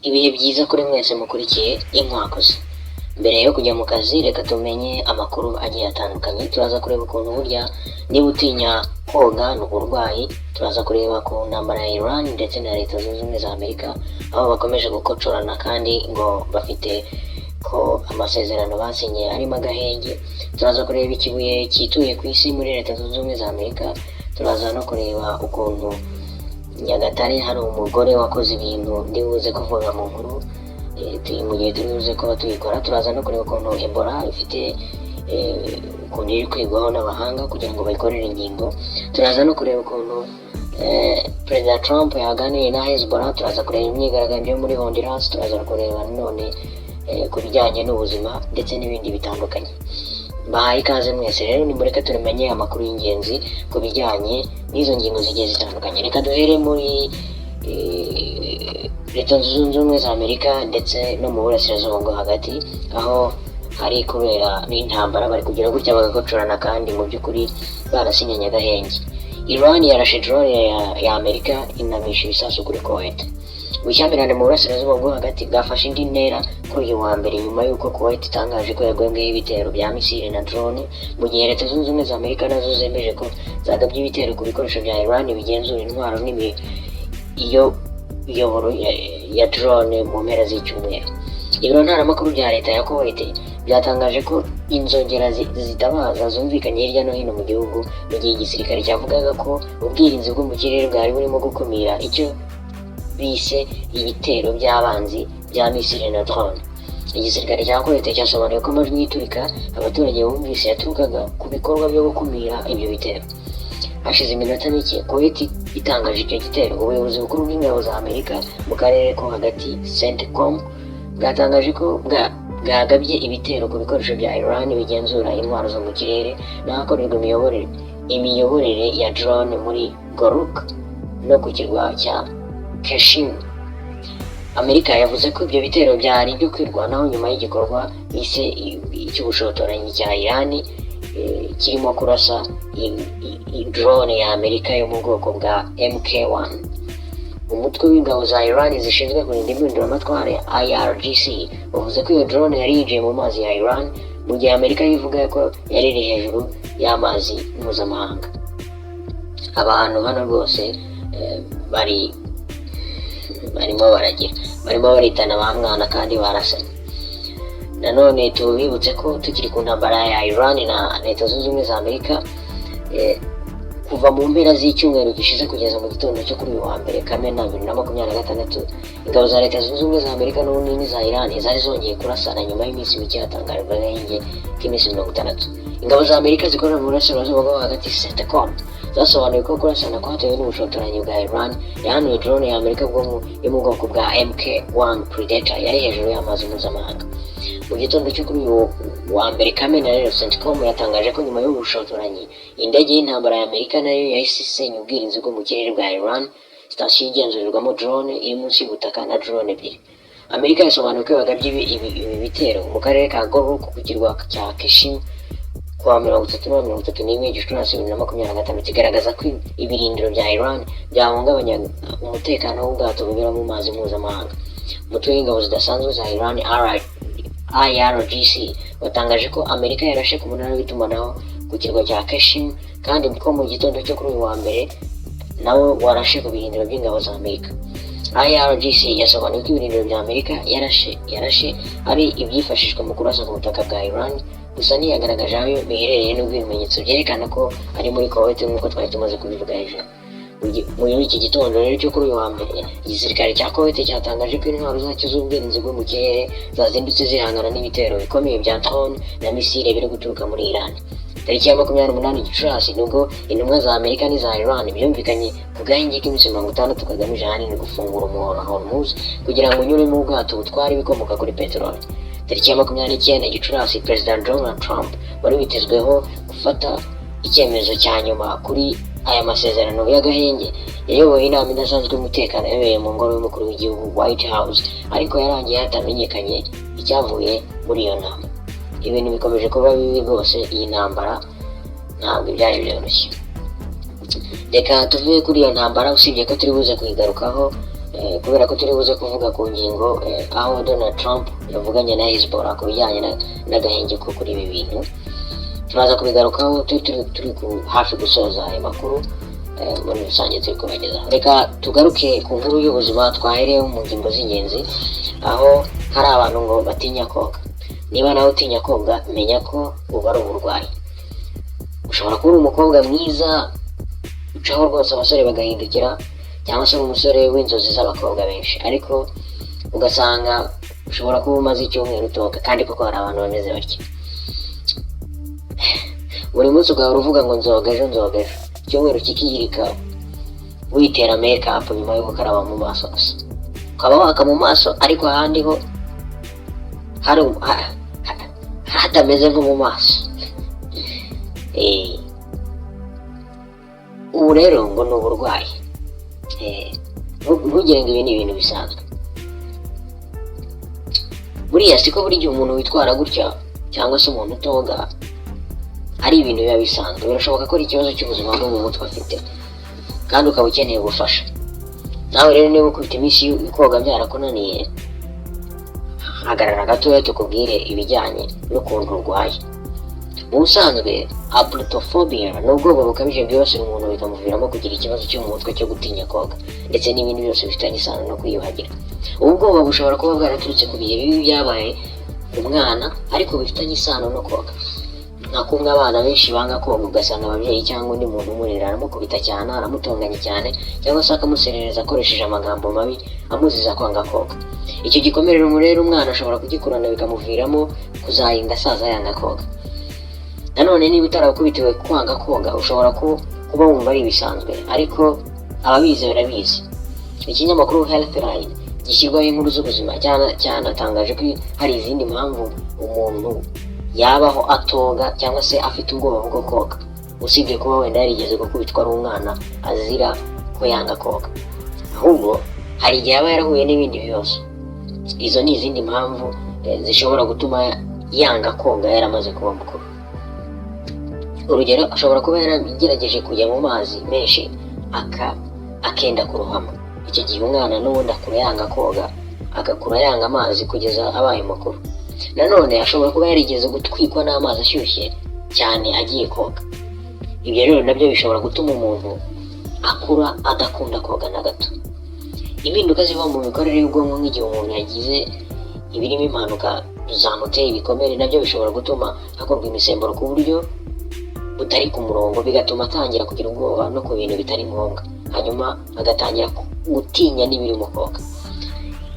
Ibihe byiza kuri mwese mukurikiye Inkwakuzi. Mbere yo kujya mu kazi reka tumenye amakuru agiye atandukanye. Turaza kureba ukuntu burya niba utinya koga ni uburwayi. Turaza kureba ku ntambara ya Iran ndetse na Leta Zunze Ubumwe za Amerika, aho bakomeje gukocorana kandi ngo bafite ko amasezerano basinye arimo agahenge. Turaza kureba ikibuye cyituye ku isi muri Leta Zunze Ubumwe za Amerika. Turaza no kureba ukuntu Nyagatare hari umugore wakoze ibintu ndibuze kuvuga mu nkuru mu gihe turi buze kuba tuyikora. Turaza no kureba ukuntu Ebola ifite ukuntu iri kwigwaho n'abahanga kugira ngo bayikorere ingingo. Turaza no kureba ukuntu Perezida Trump yaganiriye na Hezbollah. Turaza kureba imyigaragambyo yo muri Honduras. Turaza kureba none ku bijyanye n'ubuzima ndetse n'ibindi bitandukanye. Bahaye ikaze mwese rero, nimureke tumenye amakuru y'ingenzi ku bijyanye n'izo ngingo zigiye zitandukanye. Reka duhere muri Leta Zunze Ubumwe za Amerika ndetse no mu burasirazuba bwo hagati, aho hari kubera n'intambara, bari kugira gutya bagakocorana kandi mu by'ukuri barasinyanye agahenge. Iran yarashe drone ya Amerika inamisha ibisasu kuri Kuwait. Ubushyamirane mu burasirazuba bwo hagati bwafashe indi ntera kuri uyu wa mbere nyuma y'uko Kuwait itangaje ko yagwemweho ibitero bya misile na drone, mu gihe Leta Zunze Ubumwe za Amerika nazo zemeje ko zagabye ibitero ku bikoresho bya Iran bigenzura intwaro n'imiyoboro ya drone mu mpera z'icyumweru. Ibiro ntaramakuru bya leta ya Kuwait byatangaje ko inzogera zitabaza zumvikanye hirya no hino mu gihugu, mu gihe igisirikare cyavugaga ko ubwirinzi bwo mu kirere bwari burimo gukumira icyo bise ibitero by'abanzi bya misile na drone. Igisirikare cya Kuwait cyasobanuye ko amajwi y'iturika abaturage bumvise yaturukaga ku bikorwa byo gukumira ibyo bitero. Hashize iminota mike Kuwait itangaje icyo gitero, ubuyobozi bukuru bw'ingabo za Amerika mu karere ko hagati CENTCOM bwatangaje ko bwagabye ibitero ku bikoresho bya Iran bigenzura intwaro zo mu kirere n'ahakorerwa imiyoborere ya drone muri Goruk no ku kirwa cya Kashim. Amerika yavuze ko ibyo bitero byari ibyo kwirwanaho nyuma y'igikorwa bise icy'ubushotoranyi cya Iran kirimo kurasa drone ya Amerika yo mu bwoko bwa MK1. Umutwe w'ingabo za Iran zishinzwe kurinda impinduramatwara IRGC bavuze ko iyo drone yari yinjiye mu mazi ya Iran, mu gihe Amerika yivuga ko yari iri hejuru y'amazi mpuzamahanga. Abantu hano rwose barimo baritana ba mwana kandi barasanye. Nanone tubibutse ko tukiri ku ntambara ya Iran na Leta Zunze Ubumwe za Amerika, kuva mu mpera z'icyumweru gishize kugeza mu gitondo cyo kuri uyu wa mbere Kamena 2026, ingabo za Leta Zunze Ubumwe za Amerika n'ubunini za Iran zari zongeye kurasana nyuma y'iminsi mike hatangajwe agahenge k'iminsi 60. Ingabo za Amerika zikorera mu burasirazuba bwo hagati CENTCOM zasobanuye ko kurasana kwatewe n'ubushotoranyi bwa Iran yahanuye drone ya Amerika yo mu bwoko bwa MK1 Predator yari hejuru y'amazi mpuzamahanga. Mu gitondo cyo kuri uyu wa mbere Kamena rero CENTCOM yatangaje ko nyuma y'ubushotoranyi indege y'intambara ya Amerika nayo yahise isenya ubwirinzi bwo mu kirere bwa Iran, sitasiyo igenzurirwamo drone iri munsi y'ubutaka na drone ebyiri. Amerika yasobanuye ko yagabye ibi bitero mu karere ka Goruk ku kirwa cya Kashim kuwa 31 Gicurasi 2025, kigaragaza ko ibirindiro bya Iran byahungabanya umutekano w'ubwato bunyura mu mazi mpuzamahanga. Umutwe w'ingabo zidasanzwe za Iran IRGC watangaje ko Amerika yarashe ku munara w'itumanaho ku kirwa cya Kashim, kandi ko mu gitondo cyo kuri uyu wa mbere nawo warashe ku birindiro by'ingabo za Amerika. IRGC yasobanuye ko ibirindiro bya Amerika yarashe ari ibyifashishwa mu kurasa ku butaka bwa Iran, gusa ntiyagaragaje aho biherereye n'ubwo ibimenyetso byerekana ko ari muri Kuwait nk'uko twari tumaze kubivuga hejuru. Muri iki gitondo rero cyo kuri uyu wa mbere igisirikare cya Kuwait cyatangaje ko intwaro zacyo z'ubwirinzi bwo mu kirere zazindutse zihangana n'ibitero bikomeye bya drone na misile biri guturuka muri Iran. Tariki ya 28 Gicurasi nubwo intumwa za Amerika n'iza Iran byumvikanye ku gahenge k'iminsi 60 kagamije ahanini gufungura umuhora Hormuz kugira ngo unyuremo ubwato butwara ibikomoka kuri peteroli. Tariki ya 29 Gicurasi Perezida Donald Trump wari witezweho gufata icyemezo cya nyuma kuri aya masezerano y'agahenge yayoboye inama idasanzwe y'umutekano yabereye mu ngoro y'umukuru w'igihugu White House, ariko yarangiye hatamenyekanye icyavuye muri iyo nama. Ibintu bikomeje kuba bibi rwose, iyi ntambara ntabwo byari byoroshye. Reka tuvuye kuri iyo ntambara, usibye ko turi buze kuyigarukaho kubera ko turi buze kuvuga ku ngingo aho Donald Trump yavuganye na Hezbollah ku bijyanye n'agahenge ko kuri ibi bintu. Turaza kubigarukaho turi hafi gusoza aya makuru muri rusange turi kubagezaho. Reka tugaruke ku nkuru y'ubuzima twahereyeho mu ngingo z'ingenzi, aho hari abantu ngo batinya koga. Niba nawe utinya koga, menya ko uba ari uburwayi. Ushobora kuba uri umukobwa mwiza ucaho rwose abasore bagahindukira, cyangwa se umusore w'inzozi z'abakobwa benshi, ariko ugasanga ushobora kuba umaze icyumweru utoga, kandi koko hari abantu bameze batyo. Buri munsi ugahora uvuga ngo nzoga ejo, icyumweru kikiyirika witera make-up nyuma yo gukaraba mu maso gusa, ukaba waka mu maso ariko ahandi ho hatameze nko mu maso. Ubu rero ngo ni uburwayi. Ntugire ngo ibi ni ibintu bisanzwe. Buriya siko buri gihe umuntu witwara gutya cyangwa se umuntu utoga ari ibintu biba bisanzwe. Birashoboka ko ari ikibazo cy'ubuzima bwo mu mutwe afite, kandi ukaba ukeneye gufasha. Nawe rero niba ukubita iminsi koga byarakunaniye, hagarara gatoya tukubwire ibijyanye n'ukuntu urwaye. Mu busanzwe aplutophobia ni ubwoba bukabije bwibasira umuntu bikamuviramo kugira ikibazo cyo mu mutwe cyo gutinya koga, ndetse n'ibindi byose bifitanye isano no kwiyuhagira. Ubu bwoba bushobora kuba bwaraturutse ku bihe bibi byabaye umwana, ariko bifitanye isano no koga. Nka kumwe abana benshi banga koga, ugasanga ababyeyi cyangwa undi muntu umurera aramukubita cyane, aramutonganya cyane, cyangwa se akamuserereza akoresheje amagambo mabi amuziza kwanga koga. Icyo gikomere rero umwana ashobora kugikurana bikamuviramo kuzarinda asaza yanga koga. Nanone niba utarakubitiwe kwanga koga, ushobora kuba wumva ari ibisanzwe, ariko ababizi barabizi. Ikinyamakuru Healthline gishyirwaho inkuru z'ubuzima cyanatangaje ko hari izindi mpamvu umuntu yabaho atoga cyangwa se afite ubwoba bwo koga, usibye kuba wenda yarigeze gukubitwa ari umwana azira ko yanga koga. Ahubwo hari igihe aba yarahuye n'ibindi bibazo. Izo ni izindi mpamvu zishobora gutuma yanga koga yaramaze kuba mukuru. Urugero, ashobora kuba yaragerageje kujya mu mazi menshi akenda kurohama. Icyo gihe umwana n'ubundi akura yanga koga, agakura yanga amazi kugeza abaye mukuru. Nanone ashobora kuba yarigeze gutwikwa n'amazi ashyushye cyane agiye koga. Ibyo rero nabyo bishobora gutuma umuntu akura adakunda koga na gato. Impinduka ziva mu mikorere y'ubwonko nk'igihe umuntu yagize ibirimo impanuka zamuteye ibikomere, nabyo bishobora gutuma hakorwa imisemburo ku buryo butari ku murongo, bigatuma atangira kugira ubwoba no ku bintu bitari ngombwa, hanyuma agatangira gutinya n'ibirimo koga.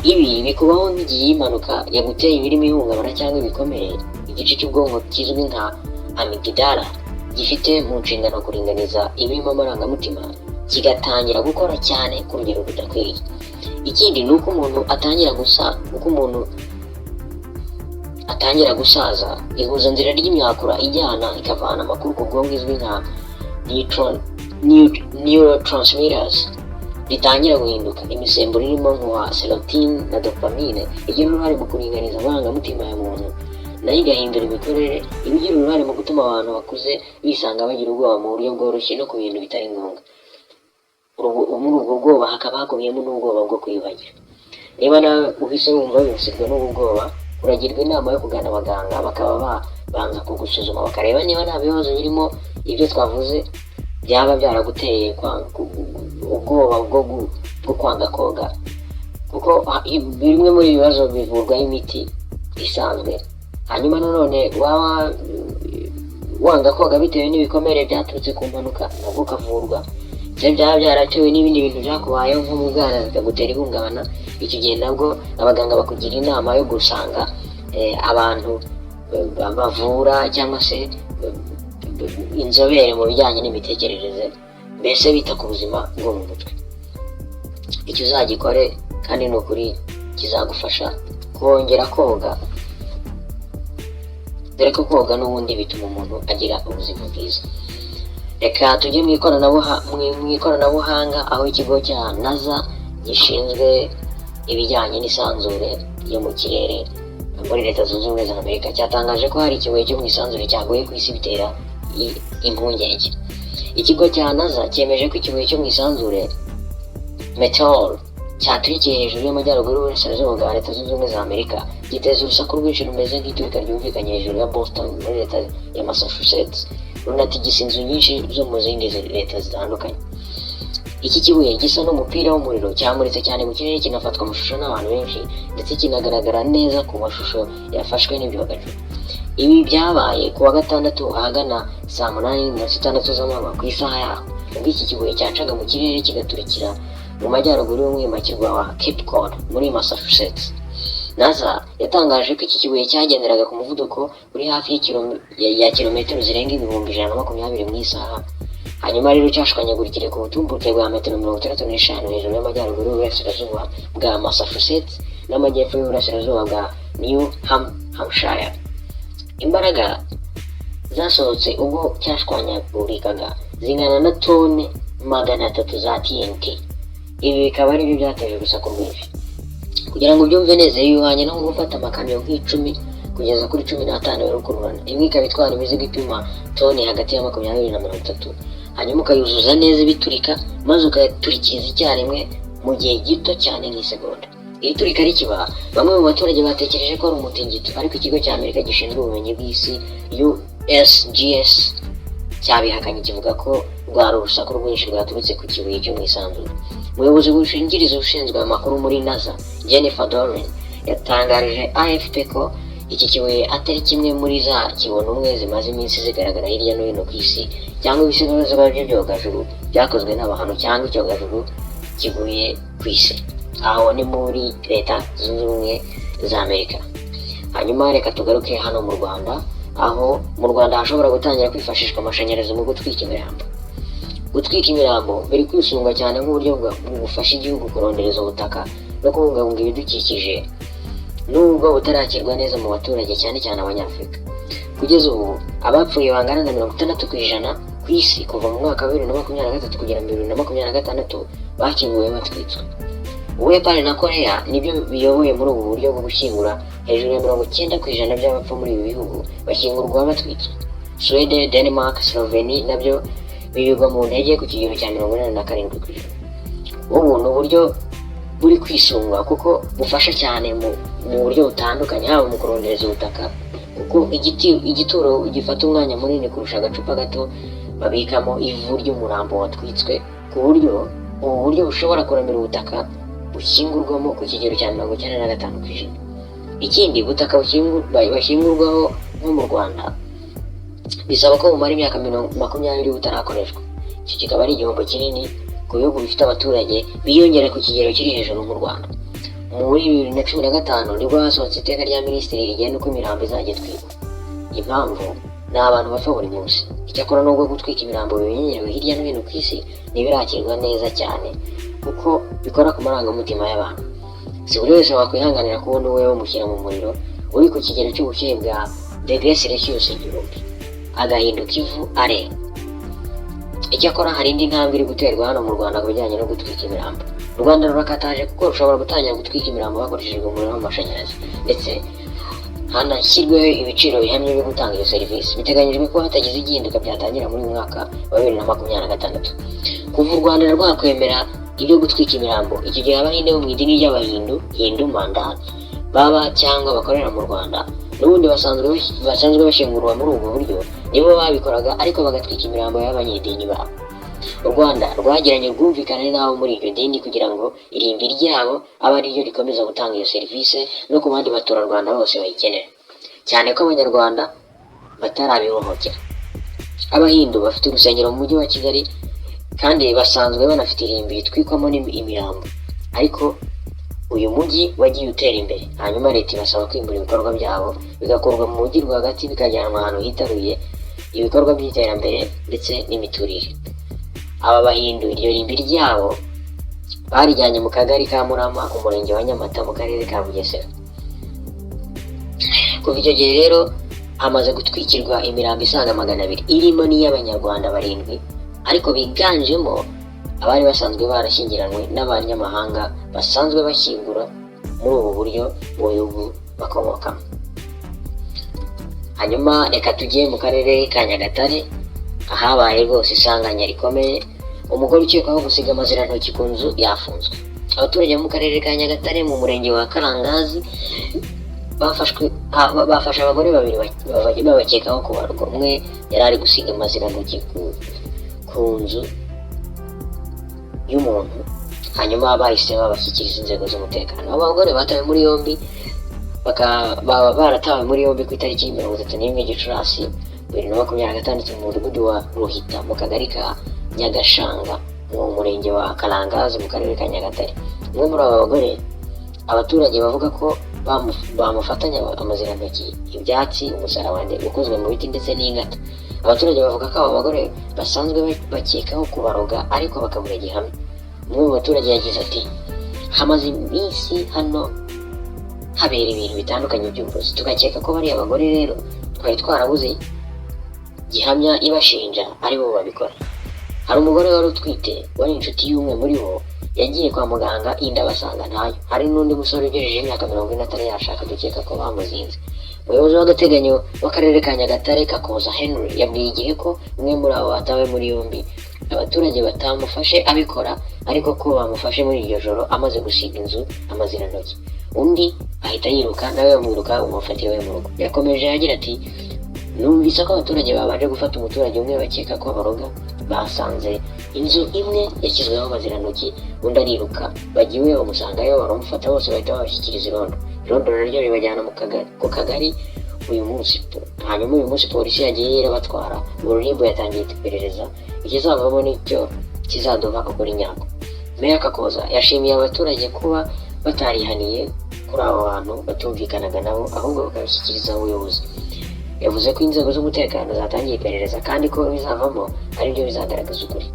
Ibi bikubaho nk'igihe impanuka yaguteye ibirimo ihungabana cyangwa ibikomere. Igice cy'ubwonko kizwi nka amygdala gifite mu nshingano kuringaniza ibirimo amarangamutima kigatangira gukora cyane ku rugero rudakwiriye. Ikindi ni uko umuntu atangira gusaza, ihuza nzira ry'imyakura ijyana ikavana amakuru ku bwonko izwi nka neurotransmitters ritangira guhinduka. Imisemburo irimo nka serotonin na dopamine igira uruhare mu kuringaniza amarangamutima ya muntu, nayo igahindura imikorere, ibigira uruhare mu gutuma abantu bakuze bisanga bagira ubwoba mu buryo bworoshye no ku bintu bitari ngombwa. Muri ubwo bwoba hakaba hakubiyemo n'ubwoba bwo kwiyuhagira. Niba nawe uhise wumva wibasirwa n'ubu bwoba, uragirwa inama yo kugana abaganga, bakaba babanza kugusuzuma bakareba niba nta bibazo birimo ibyo twavuze byaba byaraguteye ubwoba bwo kwanga koga, kuko bimwe muri ibibazo bivurwaho imiti isanzwe. Hanyuma nanone waba wanga koga bitewe n'ibikomere byaturutse ku mpanuka, nabwo ukavurwa. Ibyo byaba byaratewe n'ibindi bintu byakubayeho nko mu bwana bikagutera ihungabana, icyo gihe nabwo abaganga bakugira inama yo gusanga abantu bavura cyangwa se inzobere mu bijyanye n'imitekerereze, mbese bita ku buzima bwo mu mutwe. Icyo uzagikore, kandi ni ukuri kizagufasha kongera koga, dore ko koga n'ubundi bituma umuntu agira ubuzima bwiza. Reka tujye mu ikoranabuhanga, aho ikigo cya NASA gishinzwe ibijyanye n'isanzure yo mu kirere muri Leta Zunze Ubumwe za Amerika cyatangaje ko hari ikibuye cyo mu isanzure cyaguye ku isi bitera impungenge. Ikigo cya NASA cyemeje ko ikibuye cyo mu isanzure meteor cyaturikiye hejuru y'amajyaruguru y'uburasirazuba bwa Leta Zunze Ubumwe za Amerika, giteza urusaku rwinshi rumeze nk'iturika ryumvikanye hejuru ya Boston muri Leta ya Massachusetts, runatigisa inzu nyinshi zo mu zindi leta zitandukanye. Iki kibuye gisa n'umupira w'umuriro cyamuritse cyane mu kirere, kinafatwa amashusho n'abantu benshi ndetse kinagaragara neza ku mashusho yafashwe n'ibyogajuru. Ibi byabaye ku wa gatandatu ahagana saa 8:06 z'amanywa ku isaha yaho, ubwo iki kibuye cyacaga mu kirere kigaturikira mu majyaruguru y'umwimukirwa wa Cape Cod muri Massachusetts. NASA yatangaje ko iki kibuye cyagenderaga ku muvuduko uri hafi ya kilometero zirenga 120 mu isaha. Hanyuma rero cyashwanyagurikire ku butumburuke bwa metero 65 hejuru y'amajyaruguru y'uburasirazuba bwa Massachusetts n'amajyepfo y'uburasirazuba bwa New Hampshire. Imbaraga zasohotse ubwo cyashwanyagurikaga zingana na tone 300 za TNT. Ibi bikaba ari byo byateje urusaku rwinshi. Kugira ngo ubyumve neza, yuhanye no gufata amakamyo nk'icumi kugeza kuri 15 y'urukururana. Imwe ikaba itwara imizigo ipima toni hagati ya 20 na 30, hanyuma ukayuzuza neza ibiturika maze ukayaturikiza icyarimwe mu gihe gito cyane nk'isegonda. Iri turika rikiba, bamwe mu baturage batekereje ko ari umutingito, ariko ikigo cya Amerika gishinzwe ubumenyi bw'isi USGS cyabihakanye kivuga ko rwari urusaku rwinshi rwaturutse ku kibuye cyo mu isanzure. Umuyobozi w'ubushingirizi ushinzwe amakuru muri NASA, Jennifer Dolan, yatangarije AFP ko iki kibuye atari kimwe muri za kibona umwe zimaze iminsi zigaragara hirya no hino ku isi, cyangwa ibisigazwa by'ibyogajuru byakozwe n'abantu, cyangwa icyogajuru kiguye ku isi. Aho ni muri Leta Zunze Ubumwe za Amerika. Hanyuma reka tugaruke hano mu Rwanda, aho mu Rwanda hashobora gutangira kwifashishwa amashanyarazi mu gutwika imirambo. Gutwika imirambo biri kwisunga cyane nk'uburyo bufasha igihugu kurondereza ubutaka no kubungabunga ibidukikije, nubwo butarakirwa neza mu baturage cyane cyane Abanyafurika. Kugeza ubu abapfuye bangana na 60% ku isi kuva mu mwaka wa 2023 kugera mu 2026 bakinguwe batwitswe. Ubuyapani na Korea nibyo biyoboye muri ubu buryo bwo gushyingura. Hejuru ya 90% by'abapfa muri ibi bihugu bashyingurwa batwitswe. Sweden, Denmark, Slovenia nabyo bibigwa mu ntege ku kigero cya 87%. Ubu ni uburyo buri kwisunga kuko bufasha cyane mu buryo butandukanye, haba mu kurondereza ubutaka, kuko igituro gifata umwanya munini kurusha agacupa gato babikamo ivu ry'umurambo watwitswe, ku buryo ubu buryo bushobora kuramira ubutaka bushyingurwamo ku kigero cya 95%. Ikindi, ubutaka bashyingurwaho nko mu Rwanda bisaba ko bumara imyaka 20 butarakoreshwa. Iki kikaba ari igihombo kinini ku bihugu bifite abaturage biyongera ku kigero kiri hejuru mu Rwanda. Muri 2015 nibwo hasohotse iteka rya minisitiri rigena uko imirambo izajya itwikwa. Impamvu ni abantu bapfa buri munsi. Icyakora nubwo gutwika imirambo bimenyerewe hirya no hino ku isi, ntibirakirwa neza cyane kuko bikora ku marangamutima y'abantu. Si buri wese wakwihanganira kubona uwe bamushyira mu muriro uri ku kigero cy'ubushyuhe bwa °C 1000 agahinduka ivu arenga. Icyakora hari indi ntambwe iri guterwa hano mu Rwanda ku bijyanye no gutwika imirambo. U Rwanda rurakataje kuko rushobora gutangira gutwika imirambo hakoreshejwe umuriro w'amashanyarazi, ndetse hanashyirweho ibiciro bihamye byo gutanga iyo serivisi. Biteganyijwe ko hatagize igihinduka byatangira muri uyu mwaka wa 2026. Kuva u Rwanda rwakwemera ibyo gutwika imirambo, icyo gihe Abahinde bo mu idini ry'Abahindu, Hindu Mandal, baba cyangwa bakorera mu Rwanda n'ubundi basanzwe bashyingurwa muri ubwo buryo, nibo babikoraga ariko bagatwika imirambo y'abanyedini babo. U Rwanda rwagiranye ubwumvikane n'abo muri iryo dini kugira ngo irimbi ryabo abe ari ryo rikomeza gutanga iyo serivisi no ku bandi baturarwanda bose bayikenera, cyane ko Abanyarwanda batarabihohokera. Abahindu bafite urusengero mu mujyi wa Kigali kandi basanzwe banafite irimbi ritwikwamo imirambo, ariko uyu mujyi wagiye utera imbere, hanyuma leta ibasaba kwimura ibikorwa byabo bigakorwa mu mujyi rwagati bikajyanwa ahantu hitaruye ibikorwa by'iterambere ndetse n'imiturire. Aba Bahindu iryo rimbi ryabo barijyanye mu kagari ka Murama, umurenge wa Nyamata, mu karere ka Bugesera. Kuva icyo gihe rero hamaze gutwikirwa imirambo isaga 200, irimo n'iy'Abanyarwanda 7, ariko biganjemo abari basanzwe barashyingiranywe n'abanyamahanga basanzwe bashyingura muri ubu buryo mu bihugu bakomokamo. Hanyuma reka tujye mu karere ka Nyagatare, ahabaye rwose isanganya rikomeye. Umugore ukekwaho gusiga amazirantoki ku nzu yafunzwe. abaturage bo mu karere ka Nyagatare mu murenge wa Karangazi bafashe abagore babiri babakekaho kubarwa. Umwe yari ari gusiga amazirantoki ku nzu y'umuntu, hanyuma bahise babashyikiriza inzego z'umutekano. Abo bagore batawe muri yombi, baba baratawe muri yombi ku itariki 31 Gicurasi 2026 mu mudugudu wa Ruhita mu kagari ka Nyagashanga mu murenge wa Karangazi mu karere ka Nyagatare. Umwe muri aba bagore, abaturage bavuga ko bamufatanya amazirantoki, ibyatsi, umusaraba ukozwe mu biti ndetse n'ingata. Abaturage bavuga ko aba bagore basanzwe bakekaho kubaroga ariko bakabura gihamya. Umwe mu baturage yagize ati, hamaze iminsi hano habera ibintu bitandukanye by'uburozi, tugakeka ko bari abagore, rero twari twarabuze gihamya ibashinja ari bo babikora. Hari umugore wari utwite wari inshuti y'umwe muri bo, yagiye kwa muganga inda basanga ntayo. Hari n'undi musore ugejeje imyaka 40 atari yashaka, dukeka ko bamuzinze. Umuyobozi w'agateganyo w'akarere ka Nyagatare Kakoza Henry yabwiye Igihe ko umwe muri abo batawe muri yombi abaturage batamufashe abikora, ariko ko bamufashe muri iryo joro amaze gusiga inzu amazirantoki. Undi ahita yiruka nawe bamwiruka umufatiye we mu rugo. Yakomeje agira ati, numvise ko abaturage babaje gufata umuturage umwe bakeka ko baroga, basanze inzu imwe yashyizweho amazirantoki, undi ariruka, bagiwe bamusangayo baramufata, bose bahita babashyikiriza irondo naryo ribajyana ku kagari uyu munsi. Hanyuma uyu munsi polisi yagiye irabatwara, ururibo yatangiye iperereza, ikizavamo nicyo kizaduha ukuri nyako. Meya Kakoza yashimiye abaturage kuba batarihaniye kuri abo bantu batumvikanaga nabo, ahubwo bakabishyikiriza ubuyobozi. Yavuze ko inzego z'umutekano zatangiye iperereza kandi ko bizavamo ari byo bizagaragaza ukuri.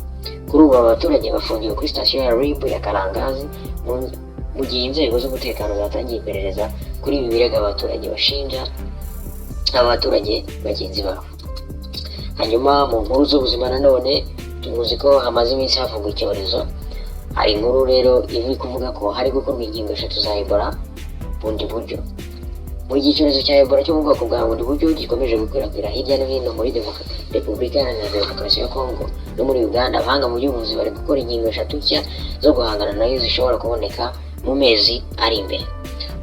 Kuri ubu abaturage bafungiwe kuri sitasiyo ya RIB ya Karangazi mu gihe inzego z'umutekano zatangiye iperereza kuri ibi birego abaturage bashinja abaturage bagenzi babo. Hanyuma mu nkuru z'ubuzima nanone tuzi ko hamaze iminsi havugwa icyorezo. Hari inkuru rero iri kuvuga ko hari gukorwa inkingo 3 za Ebola bundi buryo. Mu gihe icyorezo cya Ebola cyo mu bwoko bwa bundi buryo gikomeje gukwirakwira hirya no hino muri Repubulika Iharanira Demokarasi ya Kongo no muri Uganda, abahanga mu by'ubuvuzi bari gukora inkingo 3 nshya zo guhangana nayo zishobora kuboneka mu mezi ari imbere.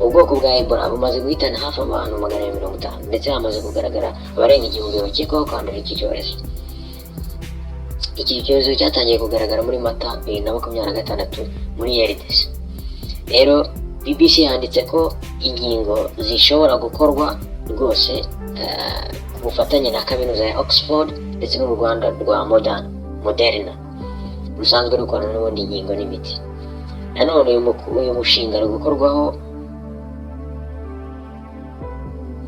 Ubwoko bwa Ebola bumaze guhitana hafi abantu 150 ndetse hamaze kugaragara abarenga 1000 bakekwaho kwandura iki cyorezo. Iki cyorezo cyatangiye kugaragara muri Mata 2026 muri RDC. Rero BBC yanditse ko inkingo zishobora gukorwa rwose ku bufatanye na kaminuza ya Oxford ndetse n'uruganda rwa Moderna rusanzwe rukorana n'ubundi inkingo n'imiti. Nanone uyu mushinga uri gukorwaho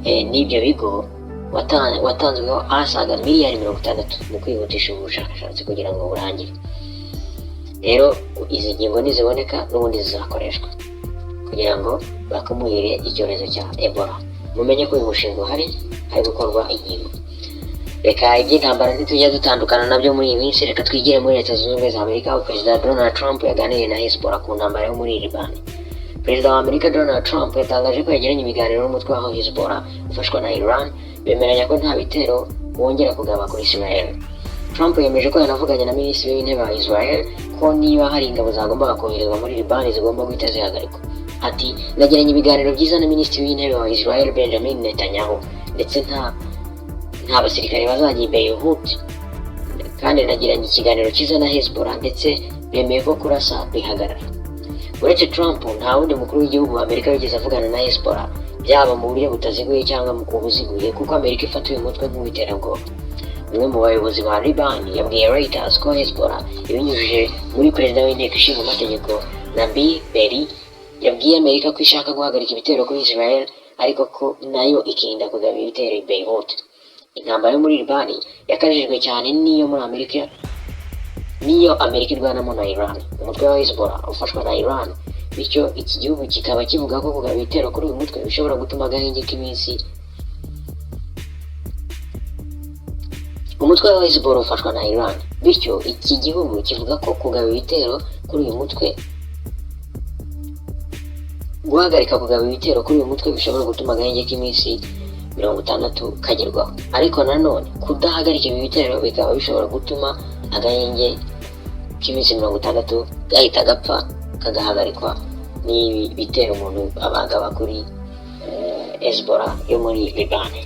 n'ibyo bigo watanzweho asaga miliyari 60 mu kwihutisha ubushakashatsi kugira ngo burangire. Rero izi ngingo niziboneka n'ubundi zizakoreshwa kugira ngo bakumire icyorezo cya Ebola. Mumenye ko uyu mushinga hari gukorwa inkingo. Reka iby'intambara ntitujya dutandukana nabyo muri iyi minsi. Reka twigire muri Leta Zunze Ubumwe za Amerika, aho Perezida Donald Trump yaganiriye na Hezbollah ku ntambara yo muri Liban. Perezida wa Amerika Donald Trump yatangaje ko yagiranye ibiganiro n'umutwe wa Hezbollah ufashwa na Iran, bemeranya ko nta bitero wongera kugaba kuri Israel. Trump yemeje ko yanavuganye na Minisitiri w'Intebe wa Israel ko niba hari ingabo zagombaga koherezwa muri Liban zigomba guhita zihagarikwa. Ati, nagiranye ibiganiro byiza na Minisitiri w'Intebe wa Israel Benjamin Netanyahu, ndetse nta basirikare bazajya i Beirut, kandi nagiranye ikiganiro cyiza na Hezbollah ndetse bemeye ko kurasa bihagarara. Uretse Trump, nta wundi mukuru w'igihugu wa Amerika wigeze avugana na Hezbollah, byaba mu buryo butaziguye cyangwa mu buziguye, kuko Amerika ifata uyu mutwe nk'uw'iterabwoba. Umwe mu bayobozi ba Liban yabwiye Reuters ko Hezbollah ibinyujije muri perezida w'inteko ishinga amategeko Nabi Berri yabwiye Amerika ko ishaka guhagarika ibitero kuri Israel, ariko ko nayo ikirinda kugaba ibitero i Beirut. Intambara yo muri Liban yakajijwe cyane niyo Amerika irwanamo na Iran, umutwe wa Hezbollah ufashwa na Iran. Bityo iki gihugu kikaba kivuga ko kugaba ibitero kuri uyu mutwe bishobora gutuma agahenge k'iminsi. Umutwe wa Hezbollah ufashwa na Iran, bityo iki gihugu kivuga ko kugaba ibitero kuri uyu mutwe guhagarika kugaba ibitero kuri uyu mutwe bishobora gutuma agahenge k'iminsi 60 kagerwaho. Ariko nanone kudahagarika ibi bitero bikaba bishobora gutuma agahenge k'iminsi 60 gahita gapfa kagahagarikwa n'ibitero umuntu abagaba kuri Hezbollah yo muri Libani.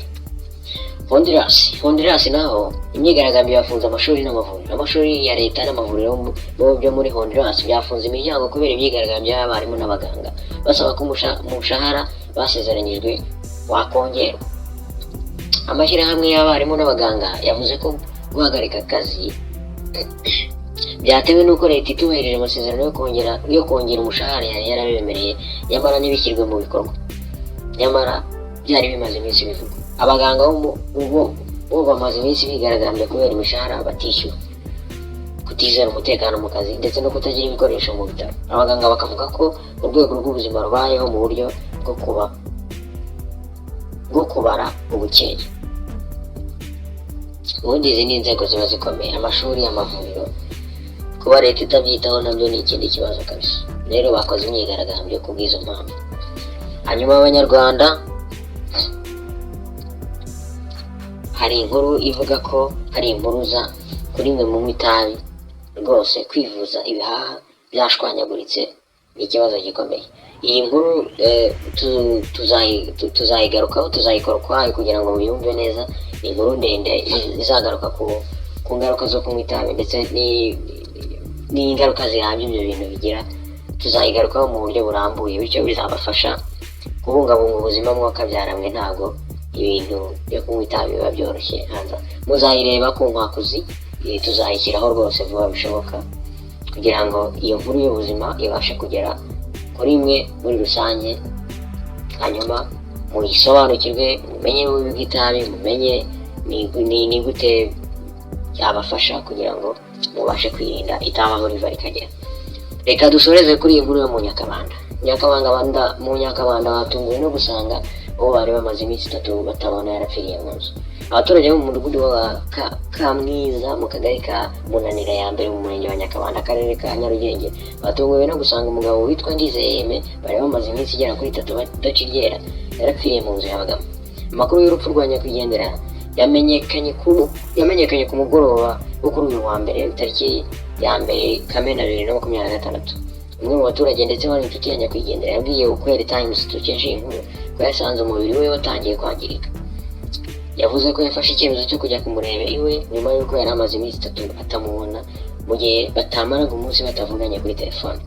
Honduras naho imyigaragambyo yafunze amashuri n'amavuriro. Amashuri ya leta n'amavuriro byo muri Honduras byafunze imiryango kubera imyigaragambyo y'abarimu n'abaganga basaba ko umushahara basezeranyijwe wakongerwa. Amashyirahamwe y'abarimu n'abaganga yavuze ko guhagarika akazi byatewe n'uko leta itubahirije amasezerano yo kongera umushahara yari yarabemereye, nyamara ntibishyirwe mu bikorwa. Nyamara byari bimaze iminsi bivugwa. Abaganga bo bamaze iminsi bigaragambye kubera imishahara batishyura, kutizera umutekano mu kazi ndetse no kutagira ibikoresho mu bitaro. Abaganga bakavuga ko urwego rw'ubuzima rubayeho mu buryo bwo kubara ubukeye. Ubundi izi ni inzego ziba zikomeye, amashuri, amavuriro. Kuba leta itabyitaho nabyo ni ikindi kibazo kabisa. Rero bakoze imyigaragambyo ku bw'izo mpamvu. Hanyuma abanyarwanda, hari inkuru ivuga ko hari impuruza kuri mwe mu itabi. Rwose kwivuza ibihaha byashwanyaguritse ni ikibazo gikomeye. Iyi nkuru tuzayigarukaho, tuzayikora ukwayo kugira ngo muyumve neza. Ni inkuru ndende izagaruka ku ngaruka zo kunywa itabi ndetse n'ingaruka zirambye ibyo bintu bigira. Tuzayigarukaho mu buryo burambuye, bityo bizabafasha kubungabunga ubuzima mwakabyaramwe. Ntabwo ibintu byo kunywa itabi biba byoroshye. Muzayireba ku nkwakuzi, tuzayishyiraho rwose vuba bishoboka kugira ngo iyo nkuru y'ubuzima ibashe kugera kuri mwe muri rusange, hanyuma muyisobanukirwe, mumenye ububi bw'itabi, mumenye ni gute byabafasha kugira ngo mubashe kwirinda itabaho riva rikagera. Reka dusoreze kuri iyi nkuru yo mu Nyakabanda. Mu Nyakabanda batunguwe no gusanga uwo bari bamaze iminsi 3 batabona yarapfiriye mu nzu. Abaturage bo mu mudugudu wa Kamwiza mu kagari ka Munanira ya mbere mu murenge wa Nyakabanda, akarere ka Nyarugenge, batunguwe no gusanga umugabo witwa Ndizeyeme bari bamaze iminsi igera kuri 3 badaciryera yarapfiriye mu nzu yabagamo. Amakuru y'urupfu rwa nyakwigendera yamenyekanye ku mugoroba wo kuri uyu wa mbere tariki ya mbere Kamena 2026. Umwe mu baturage ndetse wari inshuti ya nyakwigendera yabwiye Ukweli Times dukesha inkuru ko yasanze umubiri we watangiye kwangirika. Yavuze ko yafashe icyemezo cyo kujya kumureba iwe nyuma y'uko yari amaze iminsi 3 atamubona, mu gihe batamaraga umunsi batavuganye kuri telefone.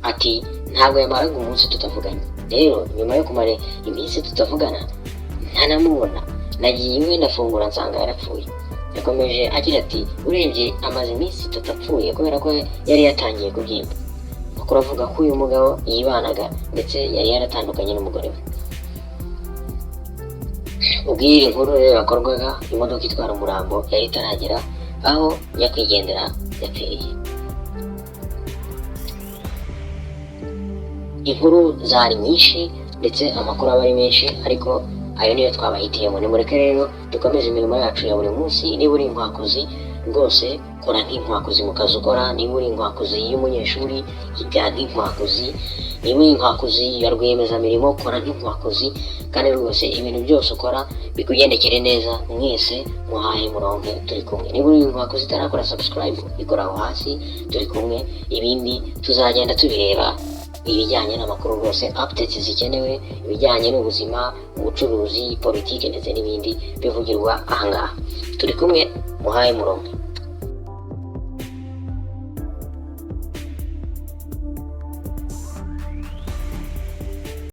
Ati ntabwo yamaraga umunsi tutavuganye, rero nyuma yo kumara iminsi tutavugana ntanamubona, nagiye iwe ndafungura nsanga yarapfuye. Yakomeje agira ati urebye amaze iminsi 3 apfuye kubera ko yari yatangiye kubyimba. Makuru avuga ko uyu mugabo yibanaga ndetse yari yaratandukanye n'umugore we. Ubwira inkuru rero yakorwaga, imodoka itwara umurambo yari itaragera aho nyakwigendera yapfiriye. Inkuru zari nyinshi ndetse amakuru aba ari menshi, ariko ayo niyo twabahitiyemo. Nimureke rero dukomeze imirimo yacu ya buri munsi. Niba uri inkwakuzi rwose kora nk'inkwakuzi mu kazi ukora. Niba uri inkwakuzi y'umunyeshuri yiga nk'inkwakuzi. Niba uri inkwakuzi ya rwiyemezamirimo kora nk'inkwakuzi. Kandi rwose ibintu byose ukora bikugendekere neza. Mwese muhaye muronke turi kumwe. Niba uri inkwakuzi itarakora subscribe ikora aho hasi, turi kumwe. Ibindi tuzagenda tubireba, ibijyanye n'amakuru rwose, updates zikenewe, ibijyanye n'ubuzima, ubucuruzi, politiki ndetse n'ibindi bivugirwa ahangaha. Turi kumwe, muhaye muronke.